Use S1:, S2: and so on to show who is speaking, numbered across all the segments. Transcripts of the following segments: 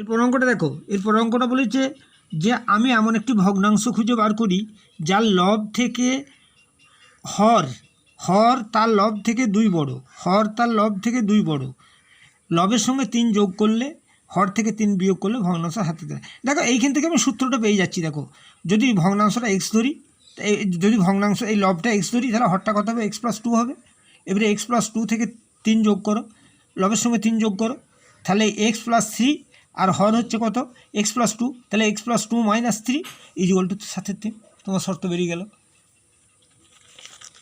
S1: এরপর অঙ্কটা দেখো, এরপর অঙ্কটা বলেছে যে আমি এমন একটি ভগ্নাংশ খুঁজে বার করি যার লব থেকে হর তার লব থেকে 2 বড়, হর তার লব থেকে 2 বড়, লবের সঙ্গে 3 যোগ করলে হর থেকে 3 বিয়োগ করলে ভগ্নাংশ হাতে দেয়। দেখো এইখান থেকে আমি সূত্রটা পেয়ে যাচ্ছি। দেখো যদি ভগ্নাংশটা এক্স ধরি, যদি ভগ্নাংশ এই লবটা এক্স ধরি তাহলে হরটা কত হবে, x+2 হবে। এবারে x+2 থেকে 3 যোগ করো, লবের সঙ্গে 3 যোগ করো, তাহলে x+3 আর হর হচ্ছে কত x+2, তাহলে x+2 - 3 = 7/3। তোমার শর্ত বেরিয়ে গেল।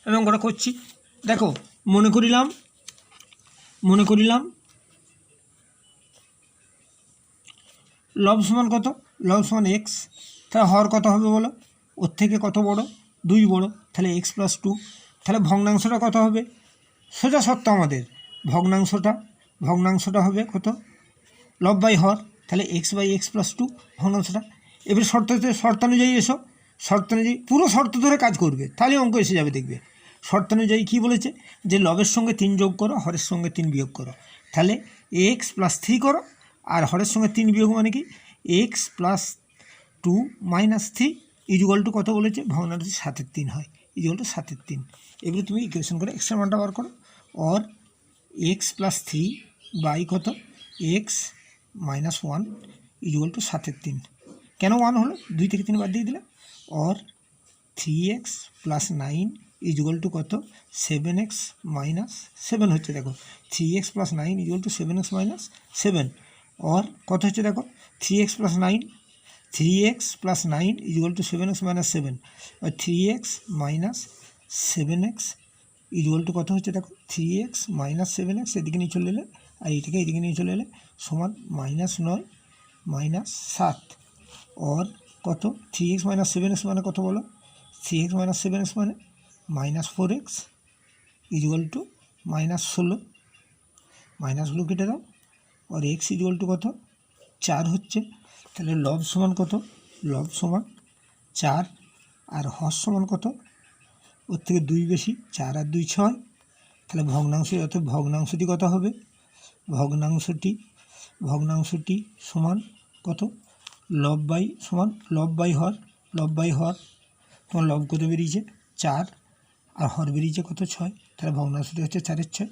S1: আমি অঙ্কটা করছি। দেখো মনে করিলাম লব সমান কত, লব সমান এক্স, তাহলে হর কত হবে বলো, ওর থেকে কত বড়, 2 বড়, তাহলে x+2। তাহলে ভগ্নাংশটা কত হবে, সোজা শর্ত আমাদের, ভগ্নাংশটা হবে কত, লব বাই হর, তাহলে x/x+2 ভগ্নাংশটা। এবার শর্তানুযায়ী এসো, শর্তানুযায়ী পুরো শর্ত ধরে কাজ করবে, তাহলে অঙ্ক এসে যাবে। দেখবে শর্তানুযায়ী কী বলেছে, যে লবের সঙ্গে 3 যোগ করো, হরের সঙ্গে 3 বিয়োগ করো, তাহলে x+3 করো, আর হরের সঙ্গে 3 বিয়োগ মানে কি x+2 - 3 = কত বলেছে, ভগ্নাংশ 7/3 হয়, = 7/3। এবারে তুমি ইকুয়েশন করে এক্সের মানটা বার করো, অর x+3 বাই কত x - 1 = 7/3। কেন 1 হলো, 2 থেকে 3 বাদ দিয়ে দিলে, অর 3x + 9 = কত 7x - 7 হচ্ছে। দেখো 3x + 9 = 7x - 7, অর কত হচ্ছে দেখো 3x + 9 = 7x - 7, আর 3x - 7x = কত হচ্ছে দেখো 3x - 7x এদিকে নিয়ে চলে এলে, আর এইটাকে এদিকে নিয়ে চলে এলে সমান -9 - 7, অর কত 3x - 7x মানে কত বলো, 3x - 7x মানে -4x = -16, মাইনাসগুলো কেটে দাও, আর x = কত 4 হচ্ছে। তাহলে লব সমান কত, লব সমান 4, আর হর সমান কত, ওর থেকে 2 বেশি, 4 আর 2 6। তাহলে ভগ্নাংশটি কত হবে, ভগ্নাংশটি সমান কত, লব বাই হর, তোমার লব কত বেরিয়েছে 4, আর হর বেরিয়েছে কত 6, তাহলে ভগ্নাংশটি হচ্ছে 4/6।